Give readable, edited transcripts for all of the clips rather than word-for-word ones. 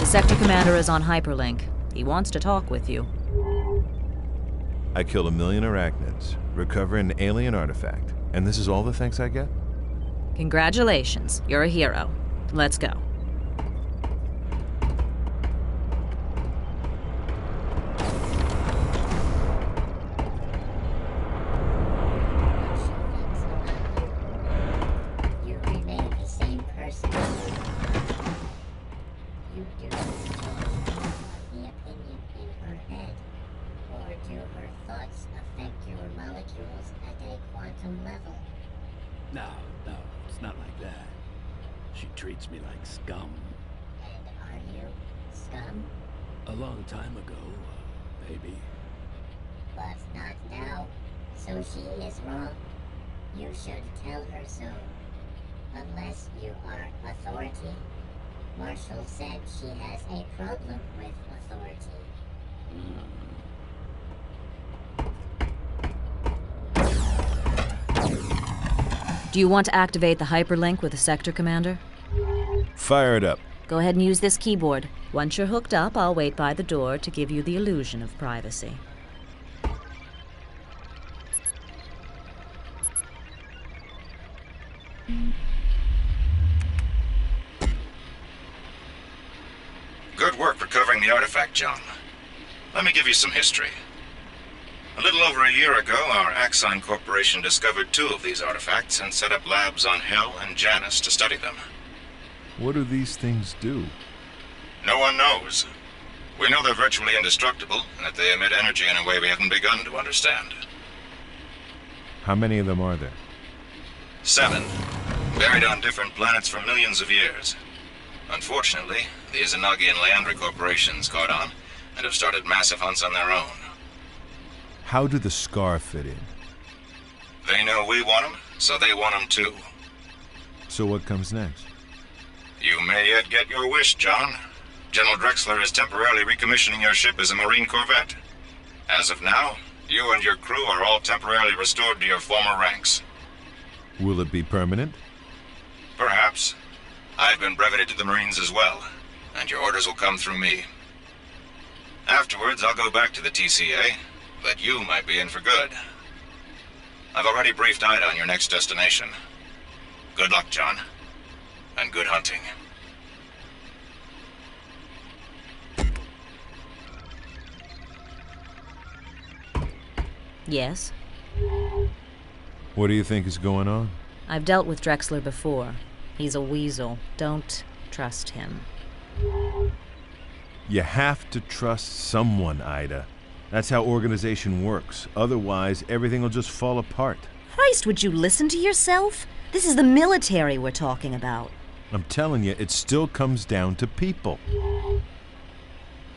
The sector commander is on hyperlink. He wants to talk with you. I killed 1 million arachnids, recover an alien artifact, and this is all the thanks I get? Congratulations, you're a hero. Let's go. You remain the same person. You do not control the opinion in her head, or do her thoughts affect your molecules at a quantum level? No, it's not like that. She treats me like scum. And are you scum? A long time ago, maybe. But not now. So she is wrong. You should tell her so. Unless you are authority. Marshall said she has a problem with authority. Do you want to activate the hyperlink with the sector commander? Fire it up. Go ahead and use this keyboard. Once you're hooked up, I'll wait by the door to give you the illusion of privacy. Good work recovering the artifact, John. Let me give you some history. A little over a year ago, our Acheron Corporation discovered 2 of these artifacts and set up labs on Hell and Janus to study them. What do these things do? No one knows. We know they're virtually indestructible, and that they emit energy in a way we haven't begun to understand. How many of them are there? 7. Buried on different planets for millions of years. Unfortunately, the Izanagi and Leandri corporations caught on, and have started massive hunts on their own. How do the Scar fit in? They know we want them, so they want them too. So what comes next? You may yet get your wish, John. General Drexler is temporarily recommissioning your ship as a Marine corvette. As of now, you and your crew are all temporarily restored to your former ranks. Will it be permanent? Perhaps. I've been breveted to the Marines as well, and your orders will come through me. Afterwards, I'll go back to the TCA, but you might be in for good. I've already briefed Ida on your next destination. Good luck, John, and good hunting. Yes? What do you think is going on? I've dealt with Drexler before. He's a weasel. Don't trust him. You have to trust someone, Ida. That's how organization works. Otherwise, everything will just fall apart. Christ, would you listen to yourself? This is the military we're talking about. I'm telling you, it still comes down to people.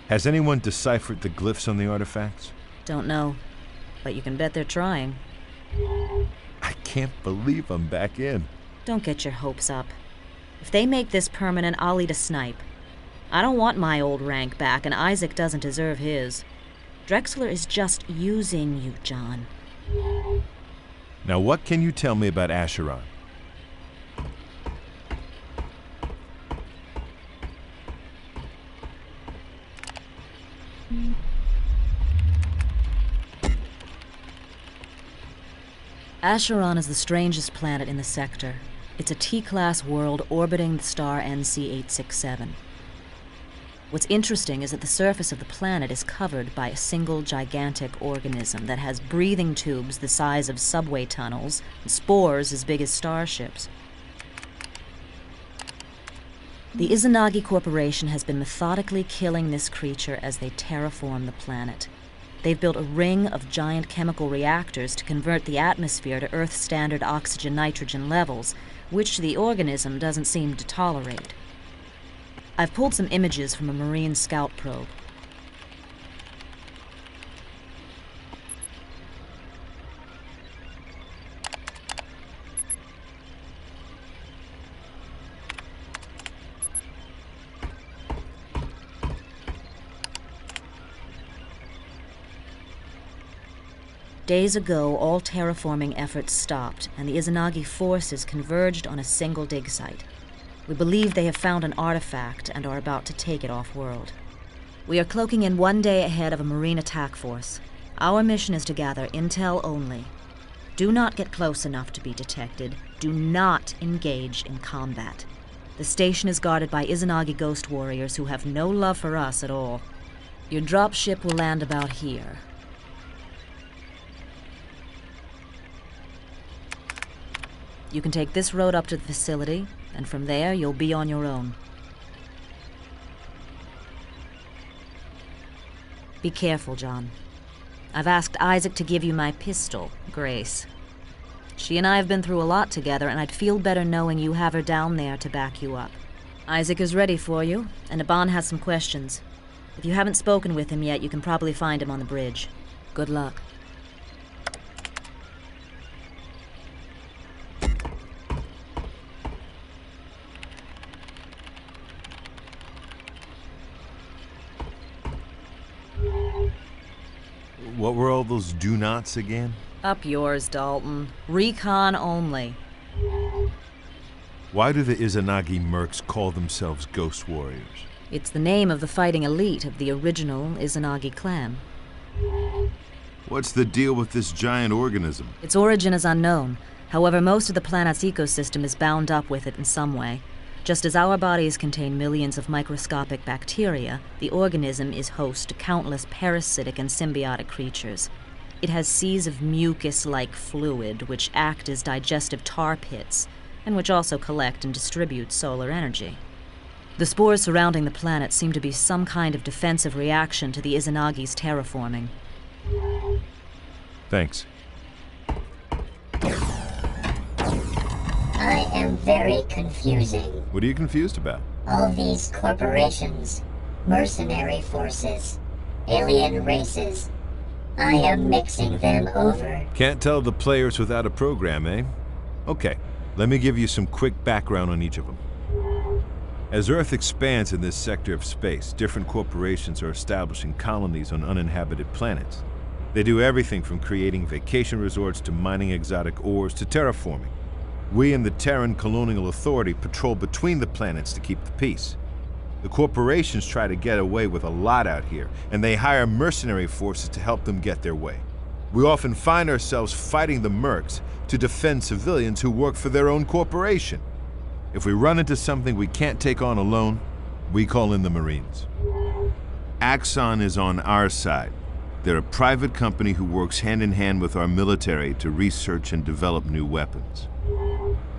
Has anyone deciphered the glyphs on the artifacts? Don't know, but you can bet they're trying. I can't believe I'm back in. Don't get your hopes up. If they make this permanent, I'll eat a snipe. I don't want my old rank back, and Isaac doesn't deserve his. Drexler is just using you, John. Now what can you tell me about Acheron? Acheron is the strangest planet in the sector. It's a T-class world orbiting the star NC-867. What's interesting is that the surface of the planet is covered by a single gigantic organism that has breathing tubes the size of subway tunnels and spores as big as starships. The Izanagi Corporation has been methodically killing this creature as they terraform the planet. They've built a ring of giant chemical reactors to convert the atmosphere to Earth-standard oxygen-nitrogen levels, which the organism doesn't seem to tolerate. I've pulled some images from a Marine scout probe. Days ago, all terraforming efforts stopped, and the Izanagi forces converged on a single dig site. We believe they have found an artifact and are about to take it off-world. We are cloaking in 1 day ahead of a Marine attack force. Our mission is to gather intel only. Do not get close enough to be detected. Do not engage in combat. The station is guarded by Izanagi ghost warriors who have no love for us at all. Your dropship will land about here. You can take this road up to the facility, and from there you'll be on your own. Be careful, John. I've asked Isaac to give you my pistol, Grace. She and I have been through a lot together, and I'd feel better knowing you have her down there to back you up. Isaac is ready for you, and Aban has some questions. If you haven't spoken with him yet, you can probably find him on the bridge. Good luck. What were all those do-nots again? Up yours, Dalton. Recon only. Why do the Izanagi mercs call themselves ghost warriors? It's the name of the fighting elite of the original Izanagi clan. What's the deal with this giant organism? Its origin is unknown. However, most of the planet's ecosystem is bound up with it in some way. Just as our bodies contain millions of microscopic bacteria, the organism is host to countless parasitic and symbiotic creatures. It has seas of mucus-like fluid which act as digestive tar pits, and which also collect and distribute solar energy. The spores surrounding the planet seem to be some kind of defensive reaction to the Izanagi's terraforming. Thanks. I am very confusing. What are you confused about? All these corporations, mercenary forces, alien races. I am mixing them over. Can't tell the players without a program, eh? Okay, let me give you some quick background on each of them. As Earth expands in this sector of space, different corporations are establishing colonies on uninhabited planets. They do everything from creating vacation resorts to mining exotic ores to terraforming. We and the Terran Colonial Authority patrol between the planets to keep the peace. The corporations try to get away with a lot out here, and they hire mercenary forces to help them get their way. We often find ourselves fighting the mercs to defend civilians who work for their own corporation. If we run into something we can't take on alone, we call in the Marines. Acheron is on our side. They're a private company who works hand in hand with our military to research and develop new weapons.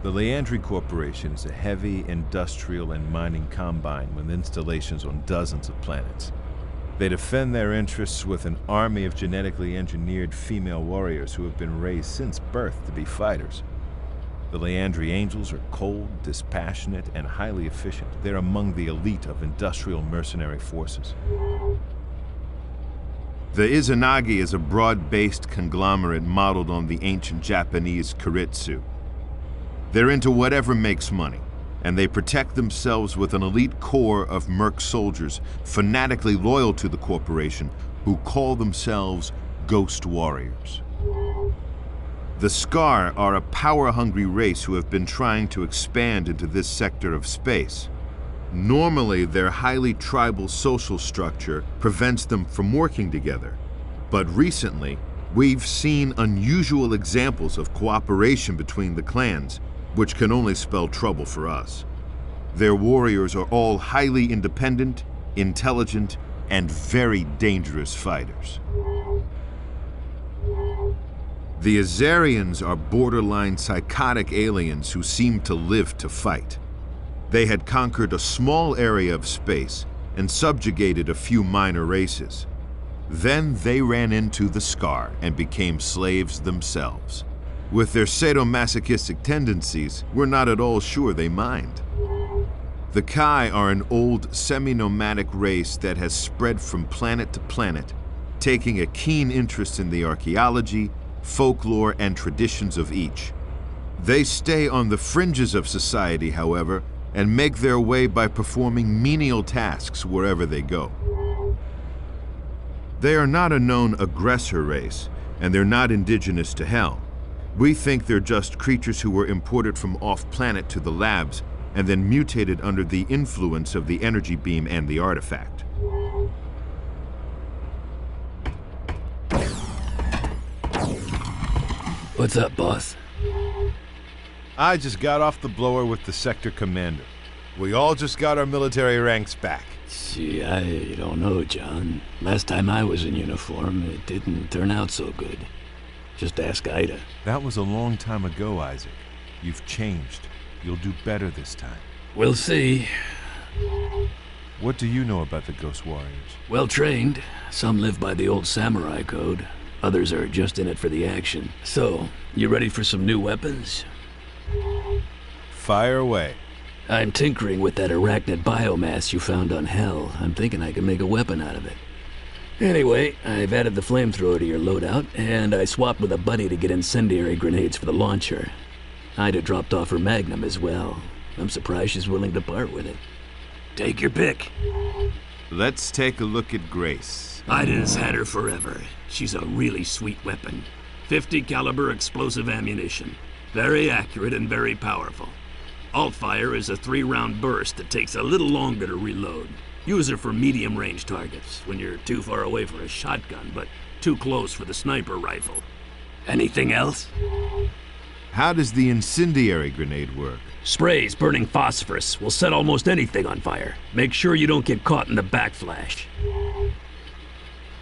The Leandri Corporation is a heavy industrial and mining combine with installations on dozens of planets. They defend their interests with an army of genetically engineered female warriors who have been raised since birth to be fighters. The Leandri Angels are cold, dispassionate, and highly efficient. They're among the elite of industrial mercenary forces. The Izanagi is a broad-based conglomerate modeled on the ancient Japanese Keiretsu. They're into whatever makes money, and they protect themselves with an elite corps of merc soldiers fanatically loyal to the corporation who call themselves Ghost Warriors. The Scar are a power-hungry race who have been trying to expand into this sector of space. Normally, their highly tribal social structure prevents them from working together, but recently, we've seen unusual examples of cooperation between the clans, which can only spell trouble for us. Their warriors are all highly independent, intelligent, and very dangerous fighters. The Azarians are borderline psychotic aliens who seem to live to fight. They had conquered a small area of space and subjugated a few minor races. Then they ran into the Scar and became slaves themselves. With their sadomasochistic tendencies, we're not at all sure they mind. The Kai are an old, semi-nomadic race that has spread from planet to planet, taking a keen interest in the archaeology, folklore, and traditions of each. They stay on the fringes of society, however, and make their way by performing menial tasks wherever they go. They are not a known aggressor race, and they're not indigenous to Hell. We think they're just creatures who were imported from off-planet to the labs and then mutated under the influence of the energy beam and the artifact. What's up, boss? I just got off the blower with the sector commander. We all just got our military ranks back. Gee, I don't know, John. Last time I was in uniform, it didn't turn out so good. Just ask Ida. That was a long time ago, Isaac. You've changed. You'll do better this time. We'll see. What do you know about the Ghost Warriors? Well trained. Some live by the old samurai code. Others are just in it for the action. So, you ready for some new weapons? Fire away. I'm tinkering with that arachnid biomass you found on Hell. I'm thinking I can make a weapon out of it. Anyway, I've added the flamethrower to your loadout, and I swapped with a buddy to get incendiary grenades for the launcher. Ida dropped off her Magnum as well. I'm surprised she's willing to part with it. Take your pick. Let's take a look at Grace. Ida's had her forever. She's a really sweet weapon. 50 caliber explosive ammunition. Very accurate and very powerful. Alt-fire is a 3-round burst that takes a little longer to reload. Use her for medium-range targets, when you're too far away for a shotgun, but too close for the sniper rifle. Anything else? How does the incendiary grenade work? Sprays burning phosphorus will set almost anything on fire. Make sure you don't get caught in the backflash.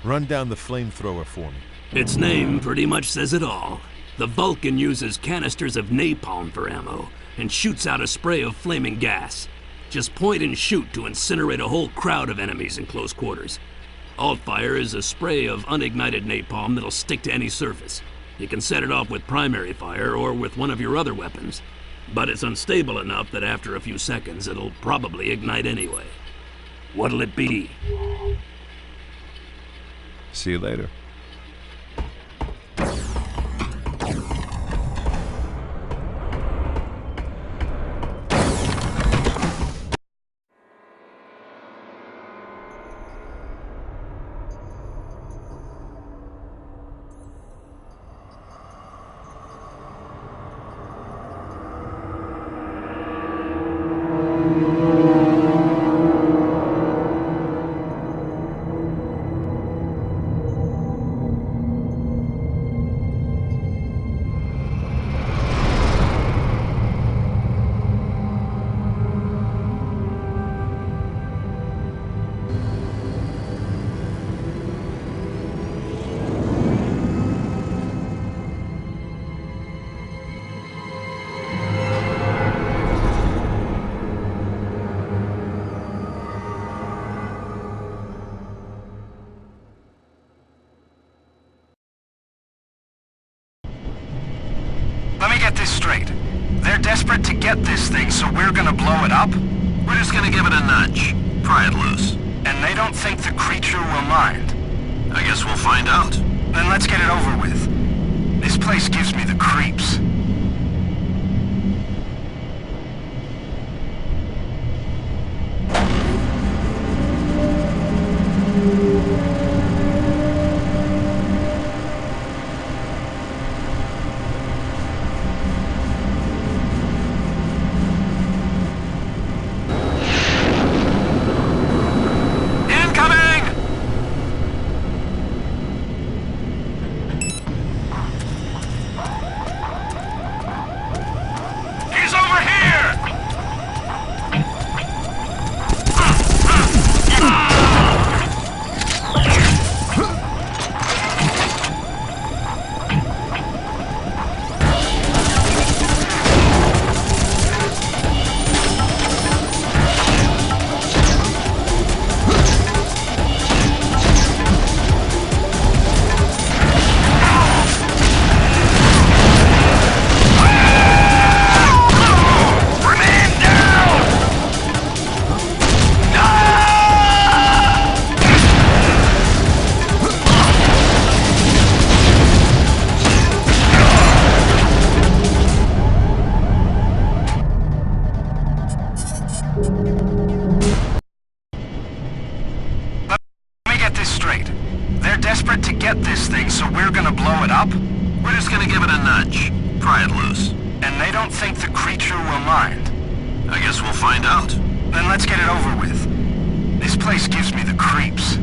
Run down the flamethrower for me. Its name pretty much says it all. The Vulcan uses canisters of napalm for ammo, and shoots out a spray of flaming gas. Just point and shoot to incinerate a whole crowd of enemies in close quarters. Alt-fire is a spray of unignited napalm that'll stick to any surface. You can set it off with primary fire or with one of your other weapons, but it's unstable enough that after a few seconds it'll probably ignite anyway. What'll it be? See you later. Let me get this straight. They're desperate to get this thing, so we're gonna blow it up? We're just gonna give it a nudge. Pry it loose. And they don't think the creature will mind? I guess we'll find out. Then let's get it over with. This place gives me the creeps. We're just gonna give it a nudge. Pry it loose. And they don't think the creature will mind? I guess we'll find out. Then let's get it over with. This place gives me the creeps.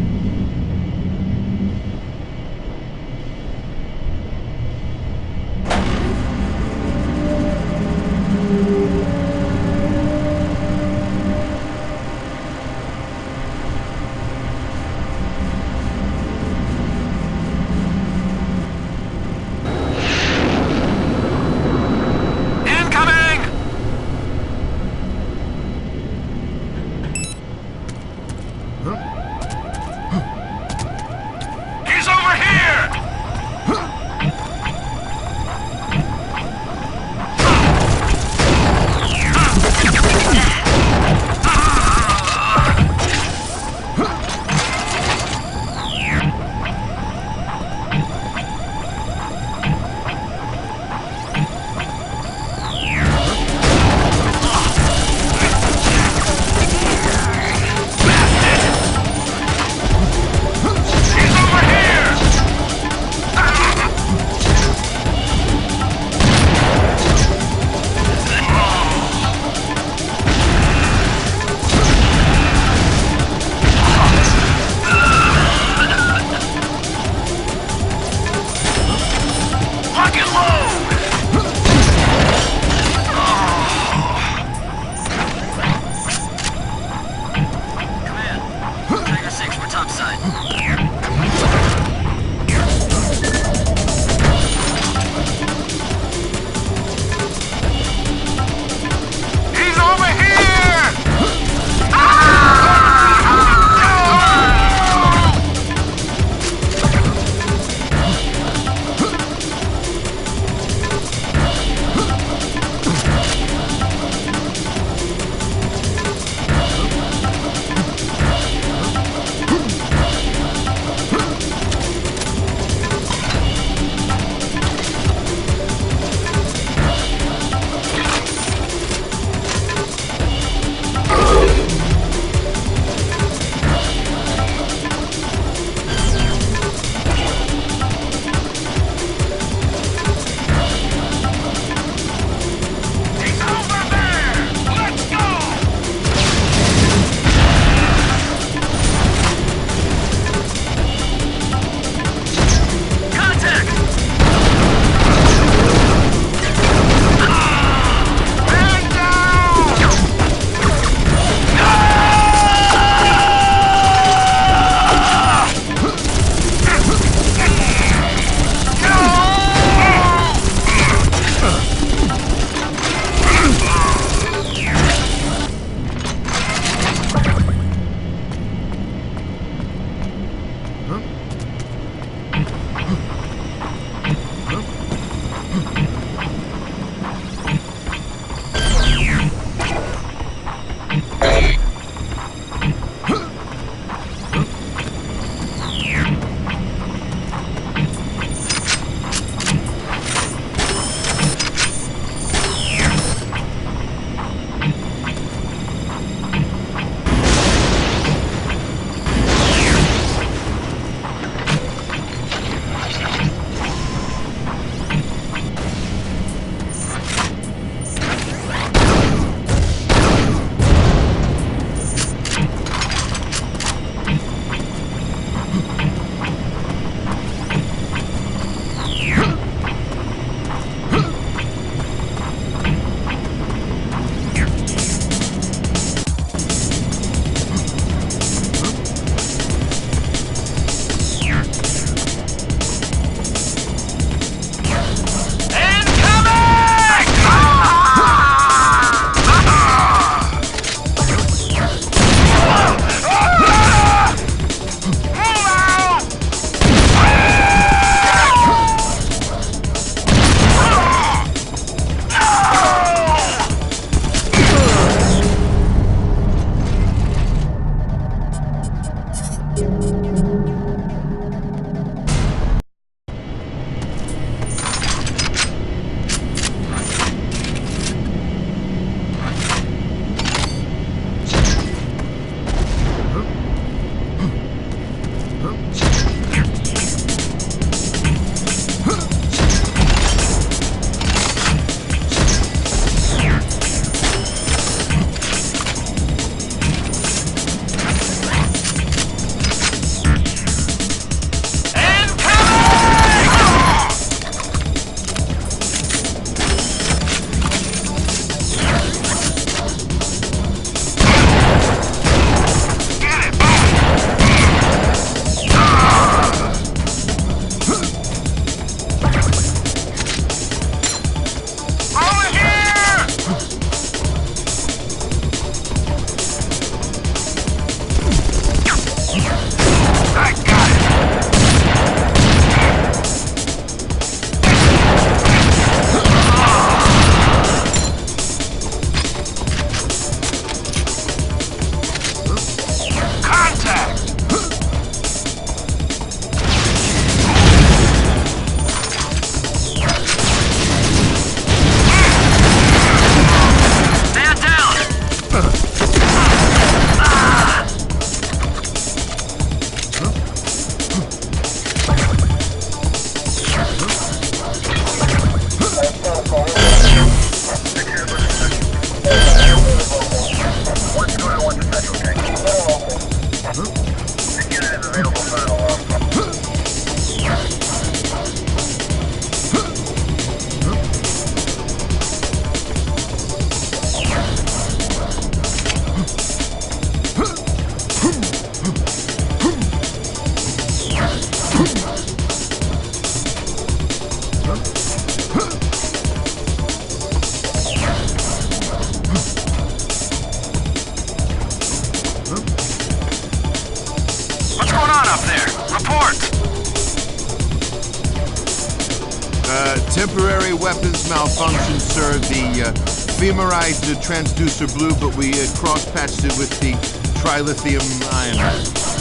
Temporary weapons malfunction, sir. The femorite transducer blue, but we cross-patched it with the trilithium ion.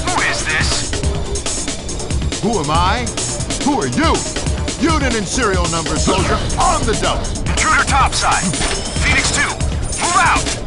Who is this? Who am I? Who are you? Unit and serial number, soldier, on the double. Intruder topside. Phoenix 2, move out!